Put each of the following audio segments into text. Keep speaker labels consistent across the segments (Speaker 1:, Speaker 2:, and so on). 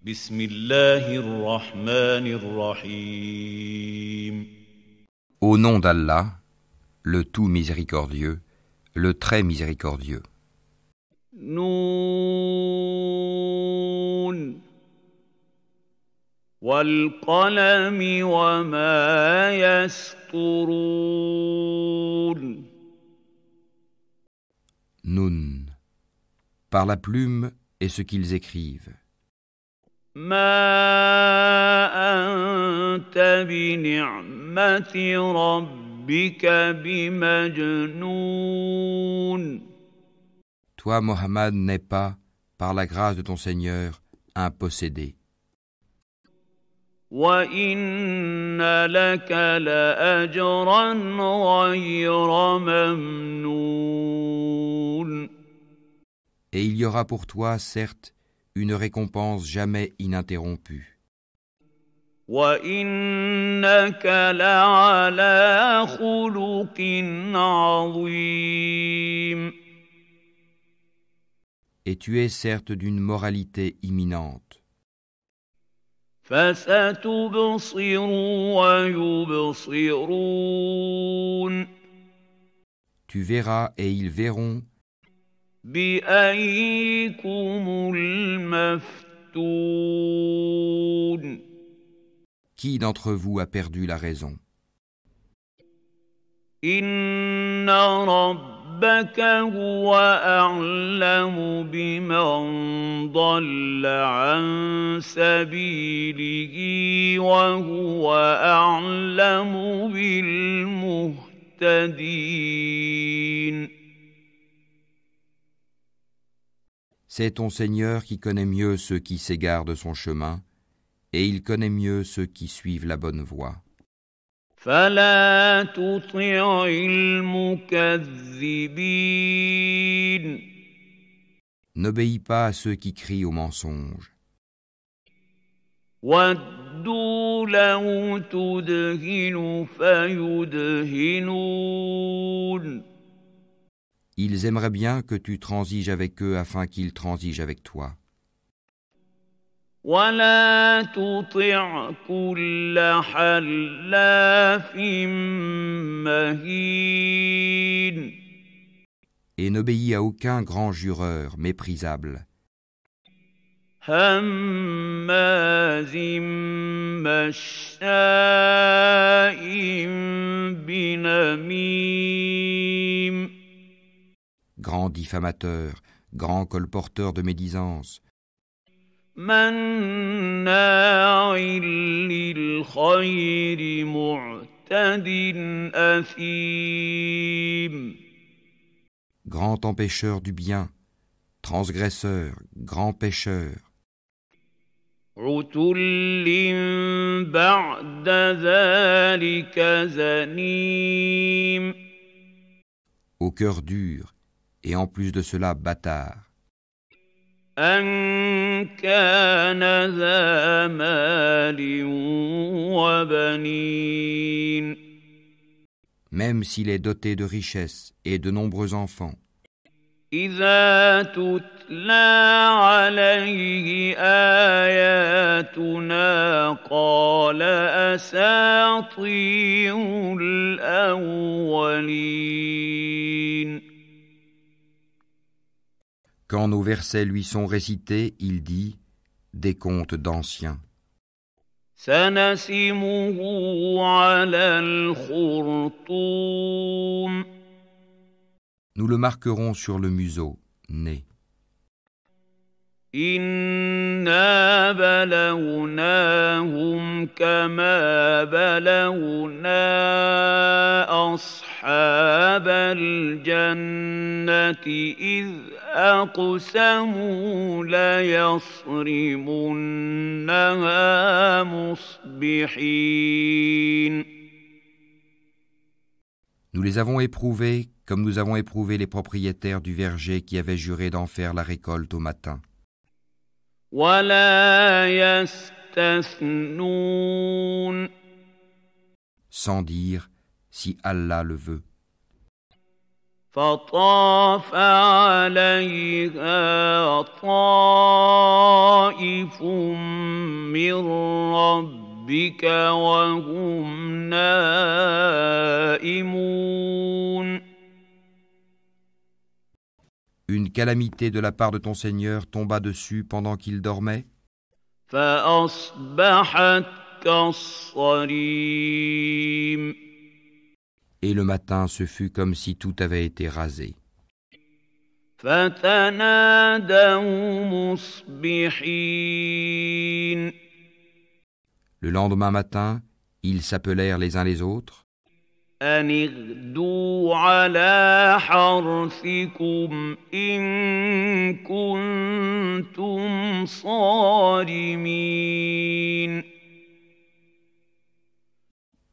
Speaker 1: بسم الله الرحمن الرحيم.
Speaker 2: Au nom d'Allah, le tout miséricordieux, le très miséricordieux.
Speaker 1: نون والقلم وما يسطرون.
Speaker 2: Nun, par la plume et ce qu'ils écrivent.
Speaker 1: ما أنت بنعمة ربك بمجنون.
Speaker 2: Toi, Mohammed, n'es pas, par la grâce de ton Seigneur, un possédé.
Speaker 1: وَإِنَّ لَكَ لَأَجْرًا غَيْرَ مَمْنُونٍ.
Speaker 2: Et il y aura pour toi, certes, une récompense jamais ininterrompue.
Speaker 1: وَإِنَّكَ لَعَلَىٰ خُلُقٍ عَظِيمٍ.
Speaker 2: Et tu es certes d'une moralité imminente.
Speaker 1: فَسَتُبْصِرُ وَيُبْصِرُونَ.
Speaker 2: Tu verras et ils verront.
Speaker 1: بِأَييِّكُمُ الْمَفْتُونُ.
Speaker 2: Qui d'entre vous a perdu la raison?
Speaker 1: إِنَّ رَبَّكَ هُوَ أَعْلَمُ بِمَنْ ضَلَّ عَنْ سَبِيلِهِ وَهُوَ أَعْلَمُ بِالْمُهْتَدِينَ.
Speaker 2: C'est ton Seigneur qui connaît mieux ceux qui s'égarent de son chemin, et il connaît mieux ceux qui suivent la bonne voie.
Speaker 1: فَلَا تُطِعِ الْمُكَذِّبِينَ.
Speaker 2: N'obéis pas à ceux qui crient au mensonge.
Speaker 1: وَدُّوا لَوْ تُدْهِنُ فَيُدْهِنُونَ.
Speaker 2: Ils aimeraient bien que tu transiges avec eux afin qu'ils transigent avec toi.
Speaker 1: وَلَا تُطِعْ كُلَّ حَلَّافٍ مَّهِينٍ.
Speaker 2: Et n'obéis à aucun grand jureur méprisable,
Speaker 1: هَمَّازٍ مَّشَّاءٍ بِنَمِيمٍ.
Speaker 2: grand diffamateur, grand colporteur de médisance,
Speaker 1: مَّنَّاعٍ لِّلْخَيْرِ مُعْتَدٍ أَثِيمٍ.
Speaker 2: grand empêcheur du bien, transgresseur, grand pécheur,
Speaker 1: عُتُلٍّ بَعْدَ ذَلِكَ زَنِيمٍ.
Speaker 2: au cœur dur, et en plus de cela bâtard,
Speaker 1: أَن كَانَ ذَا مَالٍ وَبَنِينَ.
Speaker 2: même s'il est doté de richesses et de nombreux enfants.
Speaker 1: إِذَا تُتْلَىٰ عَلَيْهِ آيَاتُنَا قَالَ أَسَاطِيرُ الْأَوَّلِينَ.
Speaker 2: Quand nos versets lui sont récités, il dit des contes d'anciens.
Speaker 1: سَنَسِمُهُ عَلَى الْخُرْطُومِ.
Speaker 2: Nous le marquerons sur le museau, nez.
Speaker 1: إِنَّا بَلَوْنَاهُمْ كَمَا بَلَوْنَا أَصْحَابَ الْجَنَّةِ إِذْ أَقْسَمُوا لَيَصْرِمُنَّهَا مُصْبِحِينَ.
Speaker 2: Nous les avons éprouvés comme nous avons éprouvé les propriétaires du verger qui avaient juré d'en faire la récolte au matin.
Speaker 1: وَلَا يَسْتَثْنُونَ.
Speaker 2: Sans dire si Allah le veut.
Speaker 1: فطاف عليها طائف من ربك وهم نائمون.
Speaker 2: Une calamité de la part de ton Seigneur tomba dessus pendant qu'il dormait,
Speaker 1: فأصبحت كالصريم.
Speaker 2: et le matin ce fut comme si tout avait été rasé.
Speaker 1: فتنادوا مصبحين.
Speaker 2: Le lendemain matin, ils s'appelèrent les uns les autres,
Speaker 1: أن اغدوا على حرثكم إن كنتم صارمين.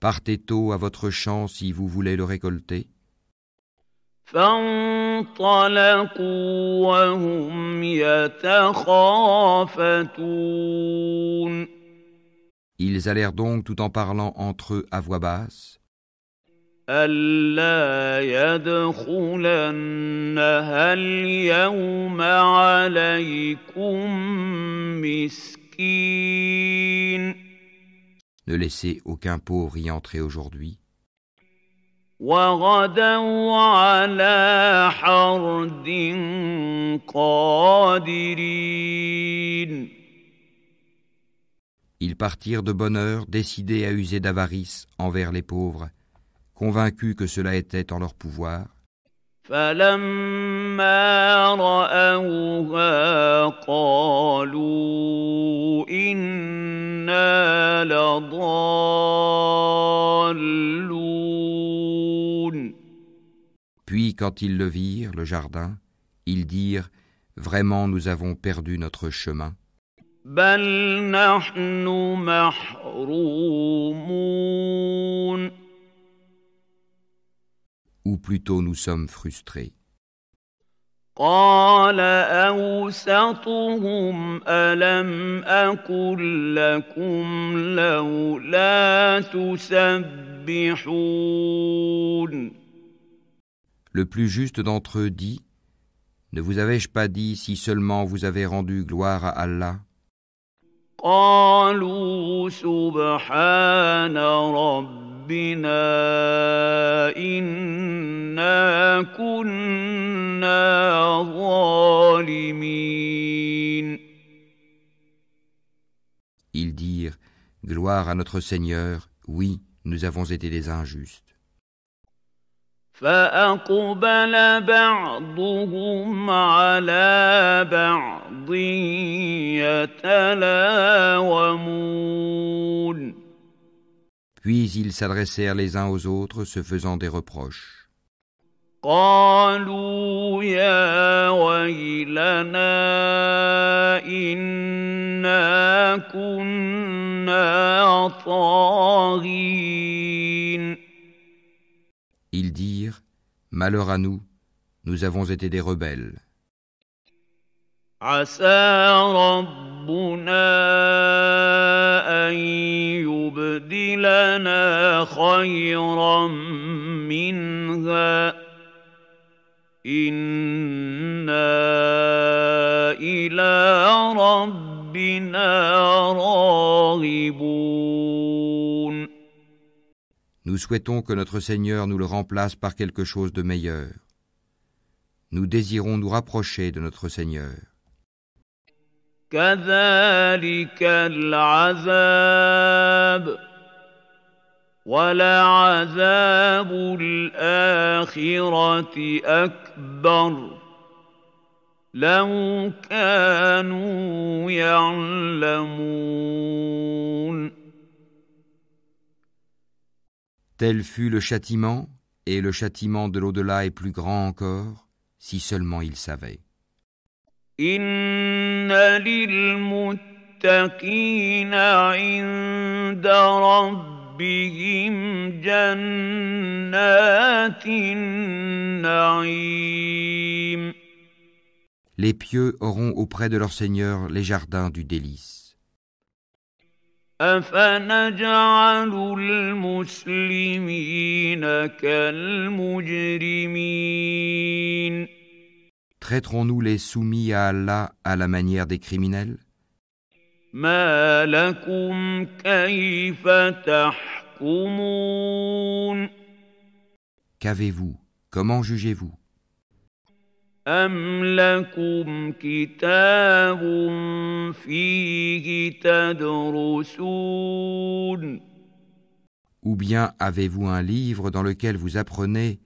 Speaker 2: Partez tôt à votre champ si vous voulez le récolter.
Speaker 1: فانطلقوا وهم يتخافتون.
Speaker 2: Ils allèrent donc tout en parlant entre eux à voix basse.
Speaker 1: ألا يدخلنها اليوم عليكم مسكين.
Speaker 2: Ne laissez aucun pauvre y entrer aujourd'hui.
Speaker 1: وغدوا على حرد قادرين.
Speaker 2: Ils partirent de bonne heure, décidés à user d'avarice envers les pauvres, convaincus que cela était en leur pouvoir.
Speaker 1: فلما رأوها قالوا إنا لضالون.
Speaker 2: Puis, quand ils le virent, le jardin, ils dirent « Vraiment, nous avons perdu notre chemin.
Speaker 1: بل نحن محرومون.
Speaker 2: Ou plutôt nous sommes frustrés. »
Speaker 1: قال أوسطهم ألم أقل لكم لولا تسبحون.
Speaker 2: Le plus juste d'entre eux dit « Ne vous avais-je pas dit si seulement vous avez rendu gloire à Allah ?»
Speaker 1: قالوا سبحان ربنا إنا كنا ظالمين.
Speaker 2: Ils dirent « Gloire à notre Seigneur, oui, nous avons été des injustes. »
Speaker 1: فأقبل بعضهم على بعض يتلاومون.
Speaker 2: Puis ils s'adressèrent les uns aux autres, se faisant des reproches.
Speaker 1: قالوا يا ويلنا إنا كنا طاغين.
Speaker 2: Ils dirent « Malheur à nous, nous avons été des rebelles.
Speaker 1: عسى ربنا أن يبدلنا خيرا منها إنا إلى ربنا راغبون.
Speaker 2: Nous souhaitons que notre Seigneur nous le remplace par quelque chose de meilleur. Nous désirons nous rapprocher de notre Seigneur.
Speaker 1: كذلك العذاب ولعذاب الآخرة أكبر لو كانوا يعلمون.
Speaker 2: Tel fut le châtiment, et le châtiment de l'au-delà est plus grand encore, si seulement ils savaient.
Speaker 1: إن للمتقين عند ربهم جنات النعيم.
Speaker 2: Les pieux auront auprès de leur Seigneur les jardins du délice.
Speaker 1: أفنجعل المسلمين كالمجرمين
Speaker 2: Traiterons-nous les soumis à Allah à la manière des criminels?
Speaker 1: ما لكم كيف تحكمون
Speaker 2: Qu'avez-vous? Comment jugez-vous?
Speaker 1: أم لكم كتاب فيه تدرسون
Speaker 2: Ou bien avez-vous un livre dans lequel vous apprenez?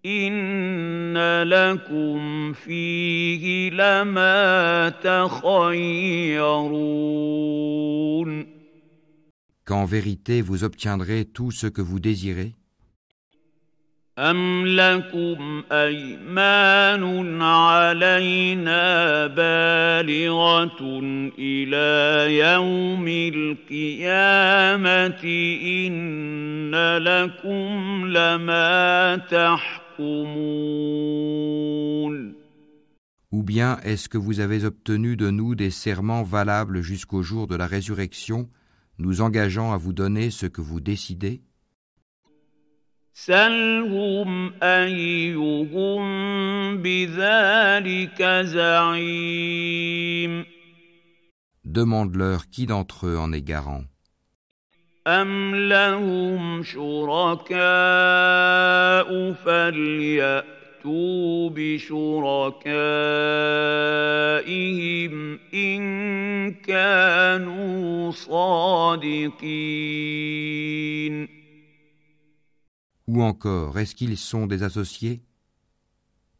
Speaker 1: إن لكم فيه لما تخيرون
Speaker 2: Qu'en vérité vous obtiendrez tout ce que vous désirez?
Speaker 1: أم لكم أيمان علينا بالغة إلى يوم القيامة إن لكم لما تحكمون
Speaker 2: Ou bien est-ce que vous avez obtenu de nous des serments valables jusqu'au jour de la résurrection, nous engageant à vous donner ce que vous décidez?
Speaker 1: سلهم أيهم بذلك زعيم
Speaker 2: Demande-leur qui d'entre eux en est garant.
Speaker 1: أم لهم شركاء فليأتوا بشركائهم إن كانوا صادقين
Speaker 2: Ou encore, est-ce qu'ils sont des associés?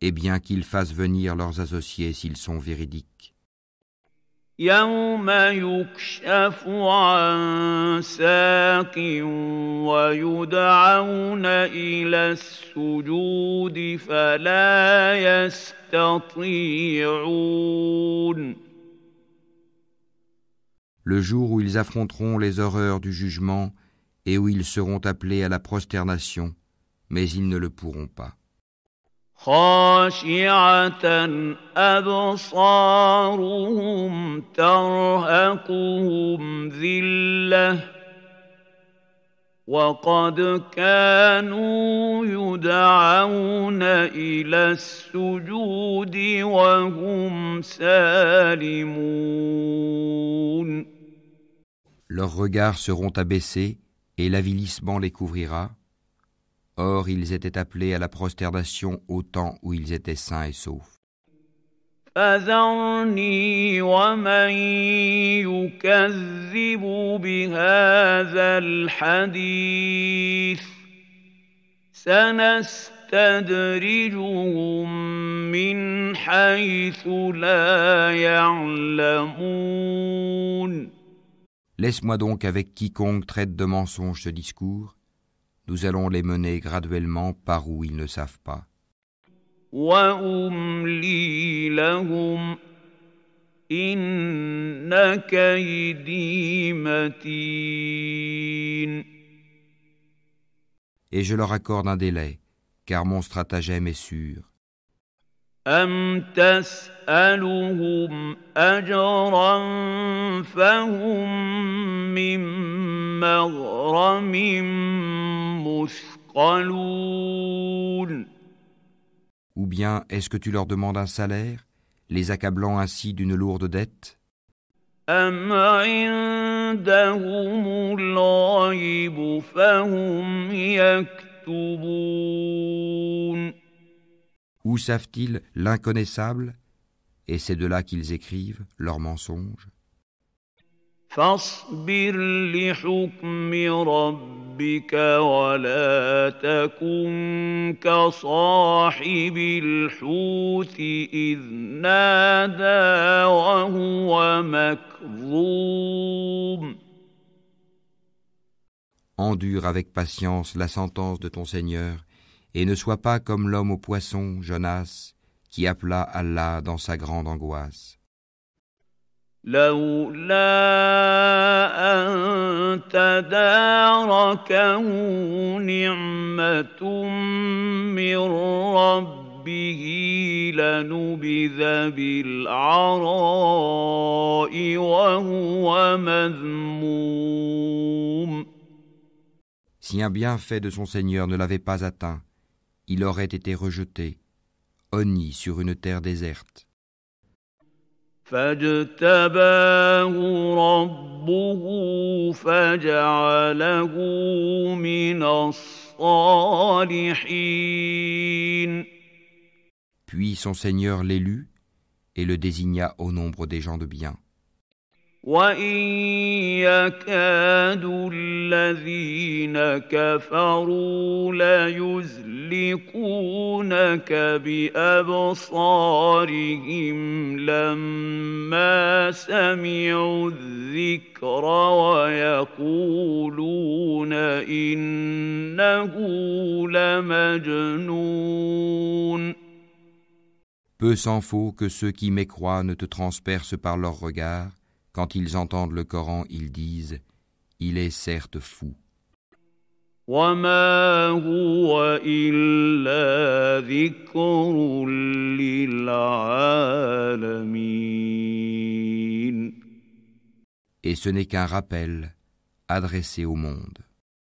Speaker 2: Eh bien qu'ils fassent venir leurs associés s'ils sont véridiques.
Speaker 1: يوم يكشف عن ساق ويدعون إلى السجود فلا يستطيعون
Speaker 2: Le jour où ils affronteront les horreurs du jugement et où ils seront appelés à la prosternation, mais ils ne le pourront pas.
Speaker 1: خاشعة أبصارهم ترهقهم ذلة وقد كانوا يدعون إلى السجود وهم سالمون
Speaker 2: Leurs regards seront abaissés et l'avilissement les couvrira. Or, ils étaient appelés à la prosternation au temps où ils étaient sains et saufs.
Speaker 1: فذرني ومن يكذب بهذا الحديث سنستدرجهم من حيث لا يعلمون
Speaker 2: Laisse-moi donc avec quiconque traite de mensonge ce discours. Nous allons les mener graduellement par où ils ne savent pas.
Speaker 1: وأملي لهم إن كيدي متين
Speaker 2: Et je leur accorde un délai, car mon stratagème est sûr.
Speaker 1: أم تسألهم أجرا فهم من مغرم مثقلون
Speaker 2: Ou bien est-ce que tu leur demandes un salaire, les accablant ainsi d'une lourde dette?
Speaker 1: أم عندهم الغيب فهم يكتبون
Speaker 2: Où savent-ils l'inconnaissable? Et c'est de là qu'ils écrivent leurs mensonges.
Speaker 1: فاصبر لحكم ربك ولا تكن كصاحب الحوت إذ نادى وهو مكظوم
Speaker 2: Endure avec patience la sentence de ton Seigneur, et ne sois pas comme l'homme au poisson, Jonas, qui appela Allah dans sa grande angoisse.
Speaker 1: لولا أن تداركه نعمة من ربه فنبذ بالعراء وهو مذموم.
Speaker 2: Si un bienfait de son Seigneur ne l'avait pas atteint, il aurait été rejeté, honni sur une terre déserte.
Speaker 1: فاجتباه ربه فجعله من الصالحين.
Speaker 2: Puis son Seigneur l'élut et le désigna au nombre des gens de bien.
Speaker 1: وَإِن يَكَادُ الَّذِينَ كَفَرُوا لَيُزْلِقُونَكَ بِأَبْصَارِهِمْ لَمَّا سَمِعُوا الذِّكْرَ وَيَقُولُونَ إِنَّهُ لَمَجْنُونٌ.
Speaker 2: Peu s'en faut que ceux qui mécroient ne te transpercent par leurs regards. Quand ils entendent le Coran, ils disent « Il est certes fou ».
Speaker 1: وَمَا هُوَ إِلَّا ذِكْرٌ لِّلْعَالَمِينَ.
Speaker 2: Et ce n'est qu'un rappel adressé au monde.